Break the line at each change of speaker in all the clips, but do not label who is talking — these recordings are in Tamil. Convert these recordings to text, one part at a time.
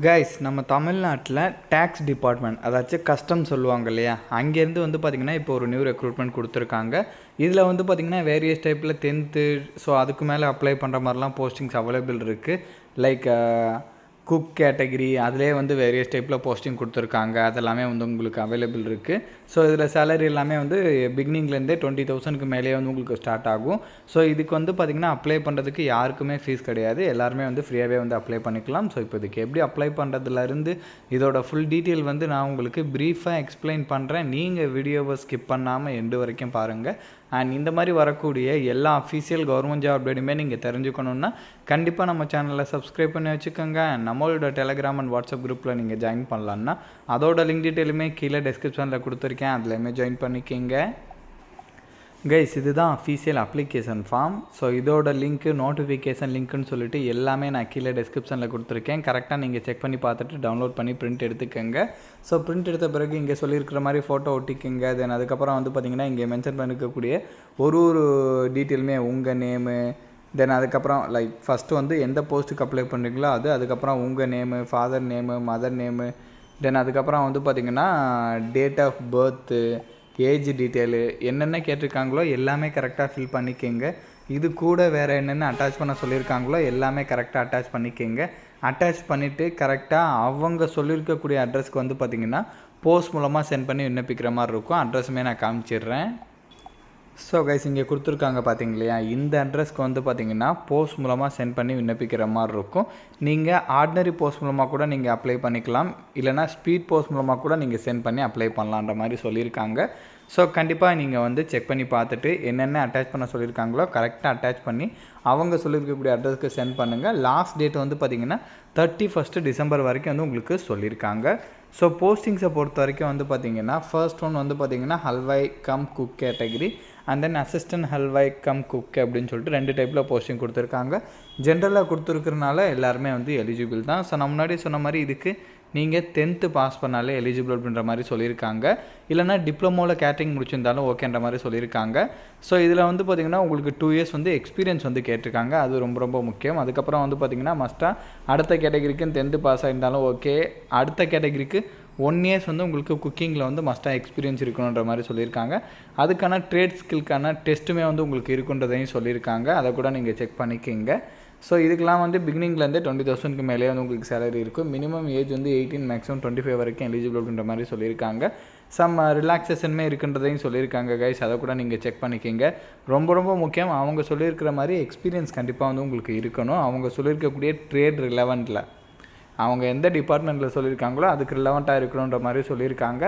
கைஸ் நம்ம தமிழ்நாட்டில் டேக்ஸ் டிபார்ட்மெண்ட் அதாச்சும் கஸ்டம் சொல்லுவாங்க இல்லையா, அங்கேருந்து வந்து பார்த்திங்கன்னா இப்போ ஒரு நியூ ரெக்ரூட்மெண்ட் கொடுத்துருக்காங்க. இதில் வந்து பார்த்திங்கன்னா வேரியஸ் டைப்பில் 10th ஸோ அதுக்கு மேலே அப்ளை பண்ணுற மாதிரிலாம் போஸ்டிங்ஸ் அவைலபிள் இருக்குது. லைக் குக் கேட்டகிரி அதிலே வந்து வேரியஸ் டைப்பில் போஸ்டிங் கொடுத்துருக்காங்க. அதெல்லாமே வந்து உங்களுக்கு அவைலபிள் இருக்குது. ஸோ இதில் சேலரி எல்லாமே வந்து பிகினிங்லேருந்தே 20,000க்கு மேலே வந்து உங்களுக்கு ஸ்டார்ட் ஆகும். ஸோ இதுக்கு வந்து பார்த்திங்கன்னா அப்ளை பண்ணுறதுக்கு யாருக்குமே ஃபீஸ் கிடையாது. எல்லாருமே வந்து ஃப்ரீயாகவே வந்து அப்ளை பண்ணிக்கலாம். ஸோ இப்போ இதுக்கு எப்படி அப்ளை பண்ணுறதுலேருந்து இதோட ஃபுல் டீட்டெயில் வந்து நான் உங்களுக்கு ப்ரீஃபாக எக்ஸ்பிளைன் பண்ணுறேன். நீங்கள் வீடியோவை ஸ்கிப் பண்ணாமல் எண்டு வரைக்கும் பாருங்கள். அண்ட் இந்த மாதிரி வரக்கூடிய எல்லா அஃபீஷியல் கவர்மெண்ட் ஜாப் அப்டேட்டுமே நீங்கள் தெரிஞ்சுக்கணுன்னா கண்டிப்பாக நம்ம சேனலில் சப்ஸ்கிரைப் பண்ணி வச்சுக்கோங்க. நம்மளோட டெலகிராம் அண்ட் வாட்ஸ்அப் குரூப்பில் நீங்கள் ஜாயின் பண்ணலான்னா அதோட லிங்க் டீட்டெயிலுமே கீழே டிஸ்கிரிப்ஷனில் கொடுத்துருக்கேன். அதுலேயுமே ஜாயின் பண்ணிக்கிங்க. கைஸ் இதுதான் அஃபீஷியல் அப்ளிகேஷன் ஃபார்ம். ஸோ இதோட லிங்க்கு நோட்டிஃபிகேஷன் லிங்க்குன்னு சொல்லிட்டு எல்லாமே நான் கீழே டிஸ்கிரிப்ஷனில் கொடுத்துருக்கேன். கரெக்டாக நீங்கள் செக் பண்ணி பார்த்துட்டு டவுன்லோட் பண்ணி பிரிண்ட் எடுத்துக்கோங்க. ஸோ பிரிண்ட் எடுத்த பிறகு இங்கே சொல்லியிருக்கிற மாதிரி ஃபோட்டோ ஒட்டிக்கோங்க. தென் அதுக்கப்புறம் வந்து பார்த்திங்கன்னா இங்கே மென்ஷன் பண்ணிருக்கக்கூடிய ஒரு டீட்டெயிலுமே உங்கள் நேமு, தென் அதுக்கப்புறம் லைக் ஃபஸ்ட்டு வந்து எந்த போஸ்ட்டுக்கு அப்ளை பண்ணுறீங்களோ அது, அதுக்கப்புறம் உங்கள் name, father name, mother name, then அதுக்கப்புறம் வந்து பார்த்திங்கன்னா date of birth, age detail என்னென்ன கேட்டிருக்காங்களோ எல்லாமே கரெக்டாக ஃபில் பண்ணிக்கோங்க. இது கூட வேறு என்னென்ன அட்டாச் பண்ண சொல்லியிருக்காங்களோ எல்லாமே கரெக்டாக அட்டாச் பண்ணிக்கோங்க. அட்டாச் பண்ணிவிட்டு கரெக்டாக அவங்க சொல்லியிருக்கக்கூடிய அட்ரஸ்க்கு வந்து பார்த்திங்கன்னா போஸ்ட் மூலமாக சென்ட் பண்ணி விண்ணப்பிக்கிற மாதிரி இருக்கும். அட்ரஸுமே நான் காமிச்சிடுறேன். ஸோ கைஸ் இங்கே கொடுத்துருக்காங்க பார்த்தீங்க இல்லையா, இந்த அட்ரஸ்க்கு வந்து பார்த்திங்கன்னா போஸ்ட் மூலமாக சென்ட் பண்ணி விண்ணப்பிக்கிற மாதிரி இருக்கும். நீங்கள் ஆர்டினரி போஸ்ட் மூலமாக கூட நீங்கள் அப்ளை பண்ணிக்கலாம், இல்லைனா ஸ்பீட் போஸ்ட் மூலமாக கூட நீங்கள் சென்ட் பண்ணி அப்ளை பண்ணலான்ற மாதிரி சொல்லியிருக்காங்க. ஸோ கண்டிப்பாக நீங்கள் வந்து செக் பண்ணி பார்த்துட்டு என்னென்ன அட்டாச் பண்ண சொல்லியிருக்காங்களோ கரெக்டாக அட்டாச் பண்ணி அவங்க சொல்லியிருக்கக்கூடிய அட்ரஸ்க்கு சென்ட் பண்ணுங்கள். லாஸ்ட் டேட் வந்து பார்த்திங்கன்னா 31 டிசம்பர் வரைக்கும் வந்து உங்களுக்கு சொல்லியிருக்காங்க. ஸோ போஸ்டிங்ஸை பொறுத்த வரைக்கும் வந்து பார்த்திங்கன்னா ஃபர்ஸ்ட் ஒன் வந்து பார்த்திங்கன்னா halwai cum cook category and then assistant halwai cum cook அப்படின்னு சொல்லிட்டு 2 டைப்பில் போஸ்டிங் கொடுத்துருக்காங்க. ஜென்ரலாக கொடுத்துருக்கறனால எல்லாருமே வந்து எலிஜிபிள் தான். ஸோ நான் முன்னாடி சொன்ன மாதிரி இதுக்கு நீங்கள் 10th பாஸ் பண்ணாலே எலிஜிபிள் அப்படின்ற மாதிரி சொல்லியிருக்காங்க. இல்லைனா டிப்ளமோவில் கேட்டரிங் முடிச்சிருந்தாலும் ஓகேன்ற மாதிரி சொல்லியிருக்காங்க. ஸோ இதில் வந்து பார்த்திங்கன்னா உங்களுக்கு 2 இயர்ஸ் வந்து எக்ஸ்பீரியன்ஸ் வந்து கேட்டிருக்காங்க. அது ரொம்ப ரொம்ப முக்கியம். அதுக்கப்புறம் வந்து பார்த்திங்கன்னா மஸ்ட்டாக அடுத்த கேட்டகிரிக்கு 10th பாஸ் ஆகிருந்தாலும் ஓகே, அடுத்த கேட்டகிரிக்கு 1 இயர்ஸ் வந்து உங்களுக்கு குக்கிங்கில் வந்து மஸ்ட்டாக எக்ஸ்பீரியன்ஸ் இருக்கணுன்ற மாதிரி சொல்லியிருக்காங்க. அதுக்கான ட்ரேட் ஸ்கில்க்கான டெஸ்ட்டுமே வந்து உங்களுக்கு இருக்குன்றதையும் சொல்லியிருக்காங்க. அதை கூட நீங்கள் செக் பண்ணிக்கிங்க. ஸோ இதுக்கெலாம் வந்து பிகினிங்லேருந்து 20,000க்கு மேலே வந்து உங்களுக்கு சேலரி இருக்கும். மினிமம் ஏஜ் வந்து 18, மேக்ஸிமம் 25 வரைக்கும் எலிஜிபிள் அப்படின்ற மாதிரி சொல்லியிருக்காங்க. சம் ரிலாக்ஸேஷனுமே இருக்குன்றதையும் சொல்லியிருக்காங்க கைஸ். அதை கூட நீங்கள் செக் பண்ணிக்கிங்க. ரொம்ப ரொம்ப முக்கியம், அவங்க சொல்லியிருக்கிற மாதிரி எக்ஸ்பீரியன்ஸ் கண்டிப்பாக வந்து உங்களுக்கு இருக்கணும். அவங்க சொல்லியிருக்கக்கூடிய ட்ரேட் ரிலவெண்ட்டில் அவங்க எந்த டிபார்ட்மெண்ட்டில் சொல்லியிருக்காங்களோ அதுக்கு ரிலவெண்ட்டாக இருக்கணுன்ற மாதிரி சொல்லியிருக்காங்க.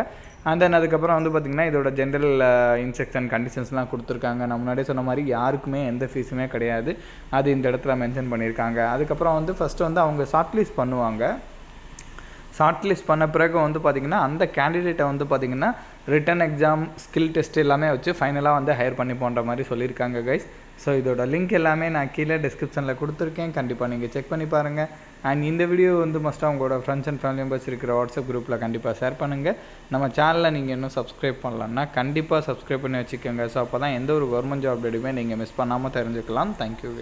அண்ட் தென் அதுக்கப்புறம் வந்து பார்த்திங்கன்னா இதோட ஜென்ரல் இன்ஸ்ட்ரக்ஷன் கண்டிஷன்ஸ்லாம் கொடுத்துருக்காங்க. நான் முன்னாடியே சொன்ன மாதிரி யாருக்குமே எந்த ஃபீஸுமே கிடையாது. அது இந்த இடத்துல மென்ஷன் பண்ணியிருக்காங்க. அதுக்கப்புறம் வந்து ஃபஸ்ட்டு வந்து அவங்க ஷார்ட் லிஸ்ட் பண்ணுவாங்க. ஷார்ட் லிஸ்ட் பண்ண பிறகு வந்து பார்த்திங்கன்னா அந்த கேண்டிடேட்டை வந்து பார்த்திங்கன்னா ரிட்டன் எக்ஸாம், ஸ்கில் டெஸ்ட் எல்லாமே வச்சு ஃபைனலாக வந்து ஹையர் பண்ணி போன்ற மாதிரி சொல்லியிருக்காங்க கைஸ். ஸோ இதோட லிங்க் எல்லாமே நான் கீழே டிஸ்கிரிப்ஷனில் கொடுத்துருக்கேன். கண்டிப்பாக நீங்கள் செக் பண்ணி பாருங்கள். அண்ட் இந்த வீடியோ வந்து மஸ்ட்டாக உங்களோட ஃப்ரெண்ட்ஸ் அண்ட் ஃபேமிலி மெம்பர்ஸ் இருக்கிற வாட்ஸ்அப் குரூப்பில் கண்டிப்பாக ஷேர் பண்ணுங்கள். நம்ம சேனலில் நீங்கள் இன்னும் சப்ஸ்கிரைப் பண்ணலான்னா கண்டிப்பாக சப்ஸ்கிரைப் பண்ணி வச்சுக்கோங்க. ஸோ அப்போ தான் எந்த ஒரு கவர்மெண்ட் ஜாப் அப்டேட்டுமே நீங்கள் மிஸ் பண்ணாமல் தெரிஞ்சுக்கலாம். தேங்க்யூ.